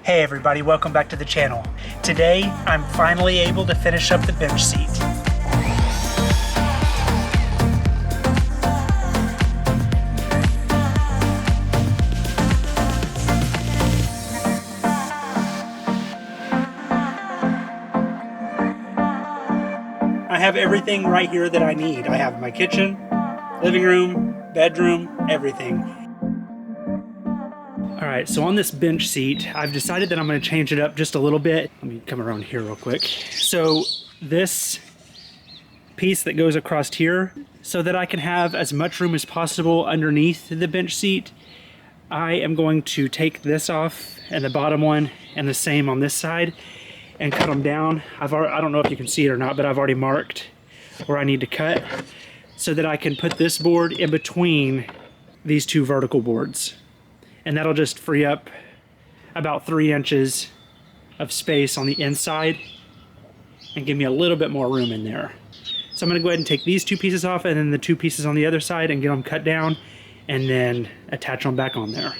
Hey everybody, welcome back to the channel. Today, I'm finally able to finish up the bench seat. I have everything right here that I need. I have my kitchen, living room, bedroom, everything. Alright, so on this bench seat, I've decided that I'm going to change it up just a little bit. Let me come around here real quick. So this piece that goes across here, so that I can have as much room as possible underneath the bench seat, I am going to take this off and the bottom one and the same on this side and cut them down. I don't know if you can see it or not, but I've already marked where I need to cut so that I can put this board in between these two vertical boards. And that'll just free up about 3 inches of space on the inside and give me a little bit more room in there. So I'm gonna go ahead and take these two pieces off and then the two pieces on the other side and get them cut down and then attach them back on there.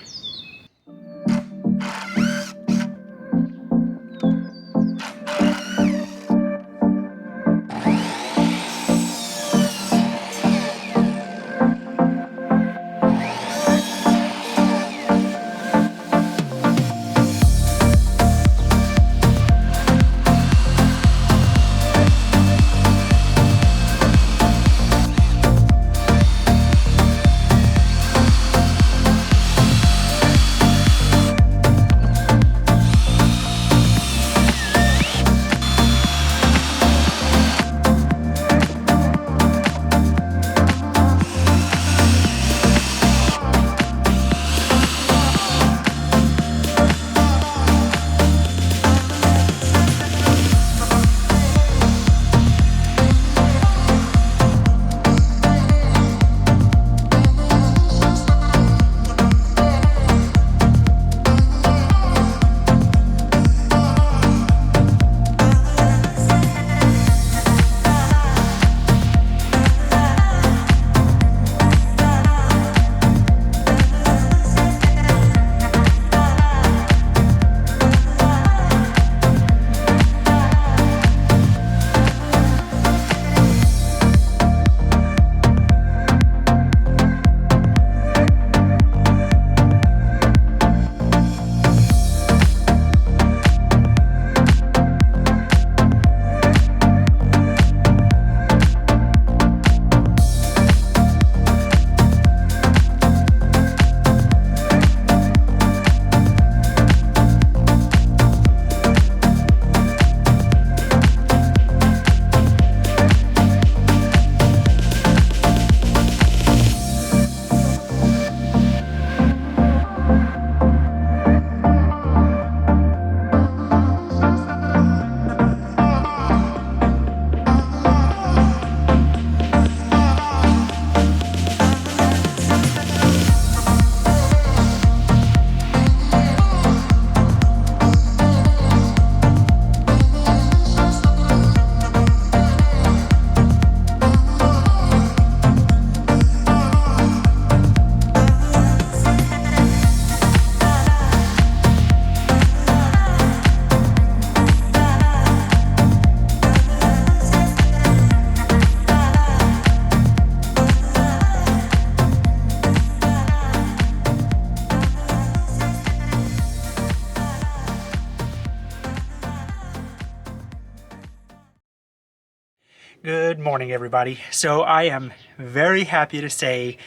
Good morning, everybody. So I am very happy to say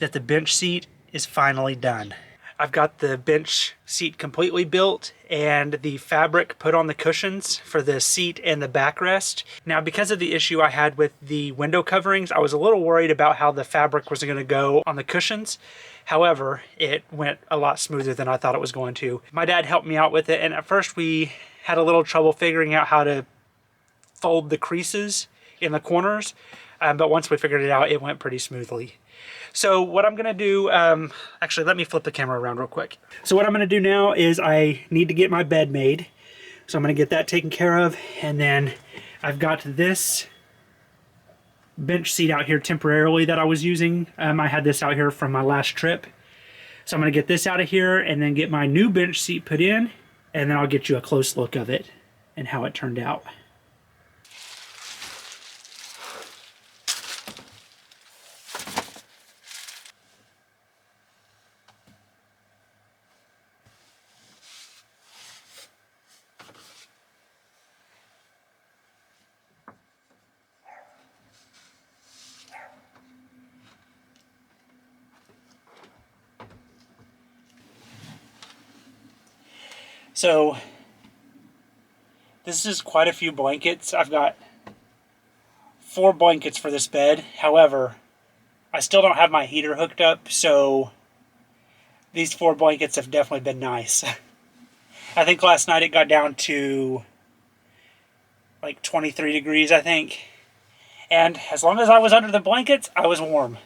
that the bench seat is finally done. I've got the bench seat completely built and the fabric put on the cushions for the seat and the backrest. Now, because of the issue I had with the window coverings, I was a little worried about how the fabric was going to go on the cushions. However, it went a lot smoother than I thought it was going to. My dad helped me out with it, and at first we had a little trouble figuring out how to fold the creases in the corners, but once we figured it out, it went pretty smoothly. So what I'm gonna do, actually let me flip the camera around real quick. So what I'm gonna do now is I need to get my bed made. So I'm gonna get that taken care of, and then I've got this bench seat out here temporarily that I was using. I had this out here from my last trip. So I'm gonna get this out of here and then get my new bench seat put in, and then I'll get you a close look of it and how it turned out. So this is quite a few blankets. I've got 4 blankets for this bed. However, I still don't have my heater hooked up, so these 4 blankets have definitely been nice. I think last night it got down to like 23 degrees, I think. And as long as I was under the blankets, I was warm.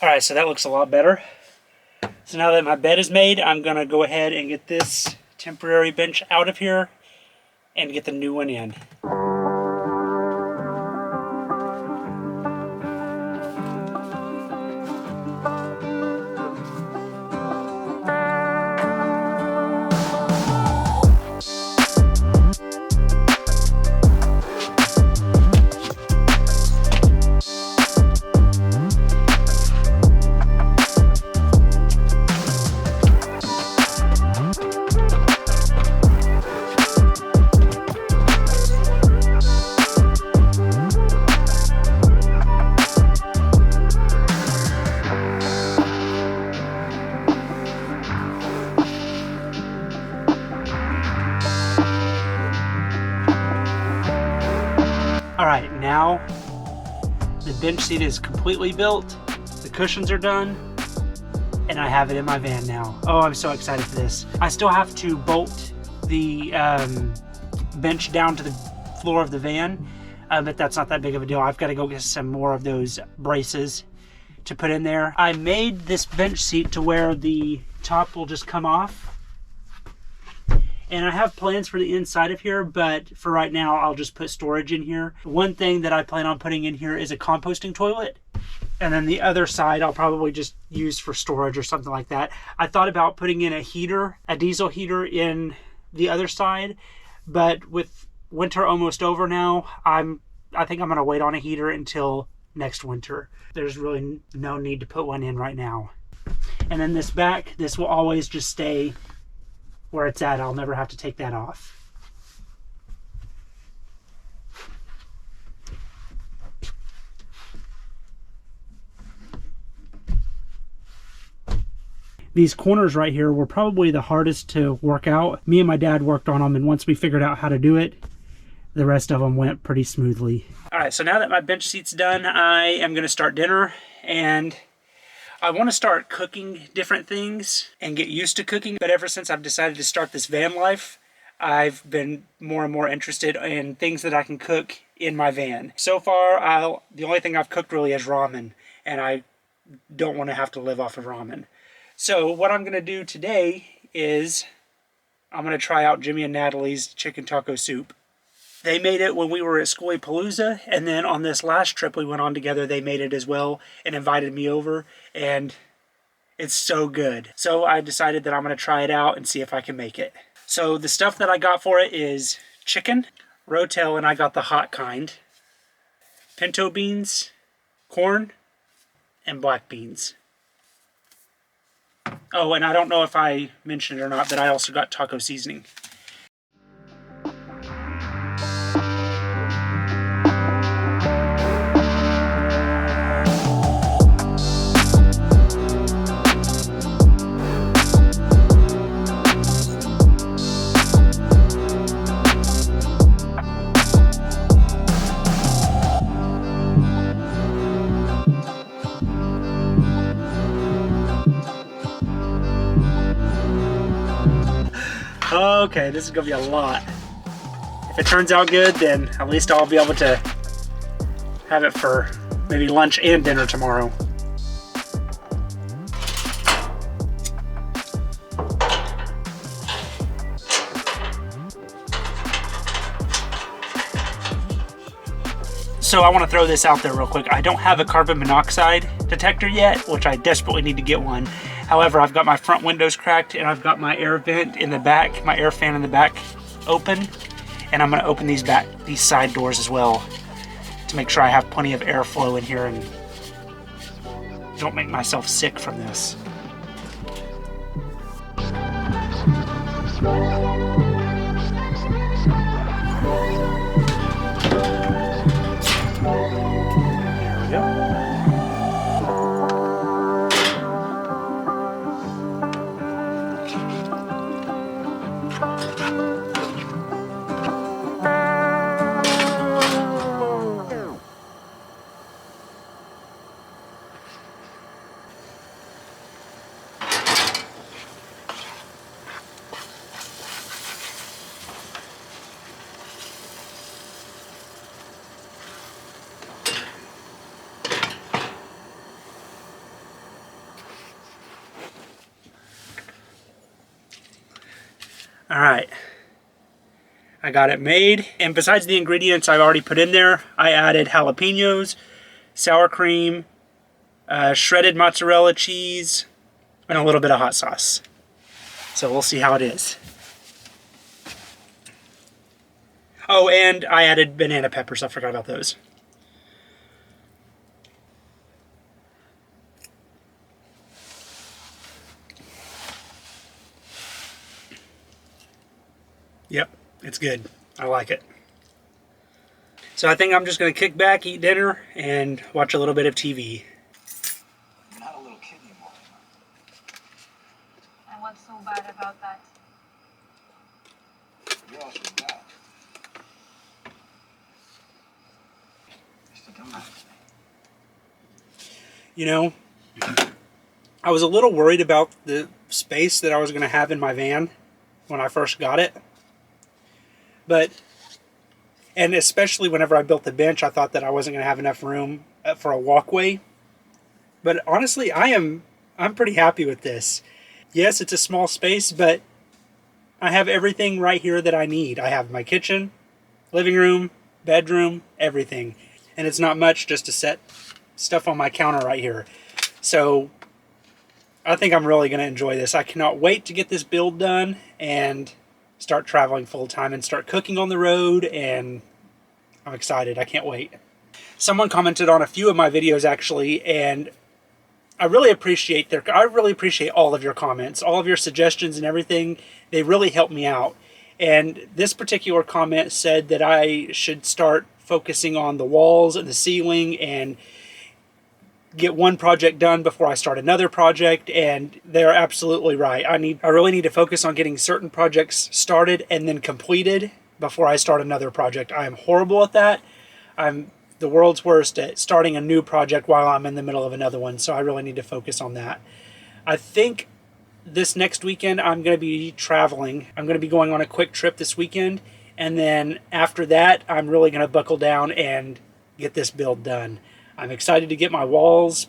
Alright, so that looks a lot better. So now that my bed is made, I'm going to go ahead and get this temporary bench out of here and get the new one in. Alright, now the bench seat is completely built, the cushions are done, and I have it in my van now. Oh, I'm so excited for this. I still have to bolt the bench down to the floor of the van, but that's not that big of a deal. I've got to go get some more of those braces to put in there. I made this bench seat to where the top will just come off. And I have plans for the inside of here, but for right now, I'll just put storage in here. One thing that I plan on putting in here is a composting toilet. And then the other side, I'll probably just use for storage or something like that. I thought about putting in a heater, a diesel heater in the other side, but with winter almost over now, I think I'm gonna wait on a heater until next winter. There's really no need to put one in right now. And then this back, this will always just stay where it's at. I'll never have to take that off. These corners right here were probably the hardest to work out. Me and my dad worked on them, and once we figured out how to do it, the rest of them went pretty smoothly. All right, so now that my bench seat's done, I am gonna start dinner, and I want to start cooking different things and get used to cooking, but ever since I've decided to start this van life, I've been more and more interested in things that I can cook in my van. So far, the only thing I've cooked really is ramen, and I don't want to have to live off of ramen. So what I'm going to do today is I'm going to try out Jimmy and Natalie's chicken taco soup. They made it when we were at Schoolypalooza, and then on this last trip we went on together, they made it as well and invited me over, and it's so good. So I decided that I'm going to try it out and see if I can make it. So the stuff that I got for it is chicken, rotel, and I got the hot kind, pinto beans, corn, and black beans. Oh, and I don't know if I mentioned it or not, but I also got taco seasoning. Okay, this is gonna be a lot. If it turns out good, then at least I'll be able to have it for maybe lunch and dinner tomorrow. So I want to throw this out there real quick. I don't have a carbon monoxide detector yet, which I desperately need to get one. However, I've got my front windows cracked and I've got my air vent in the back, my air fan in the back open. And I'm going to open these side doors as well to make sure I have plenty of airflow in here and don't make myself sick from this. There we go. All right, I got it made. And besides the ingredients I've already put in there, I added jalapenos, sour cream, shredded mozzarella cheese, and a little bit of hot sauce. So we'll see how it is. Oh, and I added banana peppers. I forgot about those. Yep, it's good. I like it. So I think I'm just going to kick back, eat dinner, and watch a little bit of TV. You're not a little kid anymore. And what's so bad about that? You're also bad. Just don't matter to me. You know, I was a little worried about the space that I was going to have in my van when I first got it. And especially whenever I built the bench, I thought that I wasn't going to have enough room for a walkway. But honestly, I'm pretty happy with this. Yes, it's a small space, but I have everything right here that I need. I have my kitchen, living room, bedroom, everything. And it's not much just to set stuff on my counter right here. So I think I'm really going to enjoy this. I cannot wait to get this build done and start traveling full time and start cooking on the road, and I'm excited. I can't wait. Someone commented on a few of my videos actually, and I really appreciate all of your comments, all of your suggestions and everything. They really help me out. And this particular comment said that I should start focusing on the walls and the ceiling and get one project done before I start another project, and they're absolutely right. I really need to focus on getting certain projects started and then completed before I start another project. I am horrible at that. I'm the world's worst at starting a new project while I'm in the middle of another one, so I really need to focus on that. I think this next weekend I'm going to be traveling. I'm going to be going on a quick trip this weekend, and then after that I'm really going to buckle down and get this build done. I'm excited to get my walls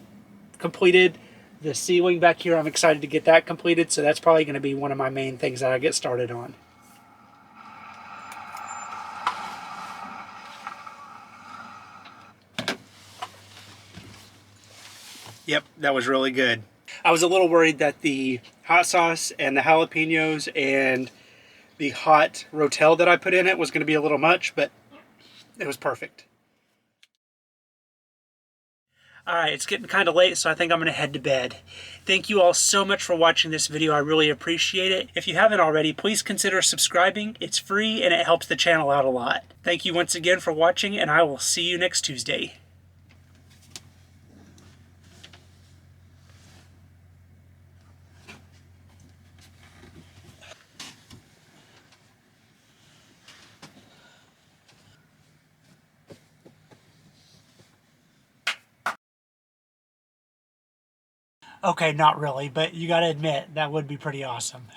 completed. The ceiling back here, I'm excited to get that completed. So that's probably going to be one of my main things that I get started on. Yep, that was really good. I was a little worried that the hot sauce and the jalapenos and the hot rotel that I put in it was going to be a little much, but it was perfect. Alright, it's getting kind of late, so I think I'm going to head to bed. Thank you all so much for watching this video. I really appreciate it. If you haven't already, please consider subscribing. It's free and it helps the channel out a lot. Thank you once again for watching, and I will see you next Tuesday. Okay, not really, but you gotta admit, that would be pretty awesome.